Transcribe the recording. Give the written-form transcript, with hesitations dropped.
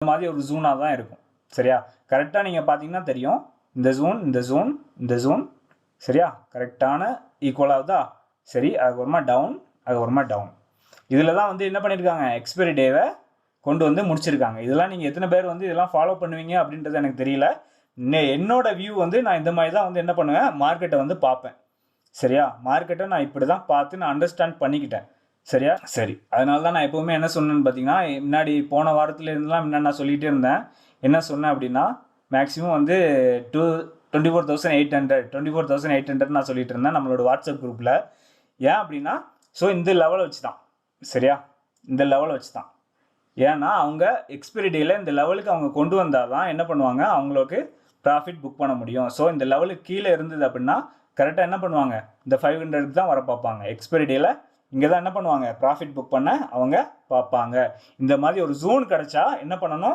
மாதிரி ஒரு ஜோனாக தான் இருக்கும். சரியா? கரெக்டாக நீங்கள் பார்த்தீங்கன்னா தெரியும், இந்த ஜோன் இந்த ஜோன் இந்த ஜோன். சரியா? கரெக்டான ஈக்குவலாக தான். சரி, அதுக்கப்புறமா டவுன், அதுக்கப்புறமா டவுன். இதில் தான் வந்து என்ன பண்ணியிருக்காங்க, எக்ஸ்பைரி டேவை கொண்டு வந்து முடிச்சிருக்காங்க. இதெல்லாம் நீங்கள் எத்தனை பேர் வந்து இதெல்லாம் ஃபாலோ பண்ணுவீங்க அப்படின்றது எனக்கு தெரியல. என்னோட வியூ வந்து நான் இந்த மாதிரி தான் வந்து என்ன பண்ணுவேன், மார்க்கெட்டை வந்து பார்ப்பேன். சரியா? மார்க்கெட்டை நான் இப்படி தான் பார்த்து நான் அண்டர்ஸ்டாண்ட் பண்ணிக்கிட்டேன். சரியா? சரி, அதனால தான் நான் எப்போவுமே என்ன சொன்னேன்னு பார்த்தீங்கன்னா, முன்னாடி போன வாரத்தில் இருந்தெல்லாம் முன்னாடி நான் சொல்லிகிட்டே இருந்தேன். என்ன சொன்னேன் அப்படின்னா, மேக்ஸிமம் வந்து 24,800 நான் சொல்லிட்டு இருந்தேன் நம்மளோட வாட்ஸ்அப் குரூப்பில். ஏன் அப்படின்னா, ஸோ இந்த லெவலை வச்சு தான். சரியா? இந்த லெவலை வச்சு தான். ஏன்னா அவங்க எக்ஸ்பைரி டேயில் இந்த லெவலுக்கு அவங்க கொண்டு வந்தால் தான் என்ன பண்ணுவாங்க, அவங்களுக்கு ப்ராஃபிட் புக் பண்ண முடியும். ஸோ இந்த லெவலுக்கு கீழே இருந்தது அப்படின்னா கரெக்டாக என்ன பண்ணுவாங்க, இந்த 500க்கு தான் வர பார்ப்பாங்க. எக்ஸ்பைரி டேயில் இங்கே தான் என்ன பண்ணுவாங்க, ப்ராஃபிட் புக் பண்ண அவங்க பார்ப்பாங்க. இந்த மாதிரி ஒரு ஜோன் கிடச்சா என்ன பண்ணணும்,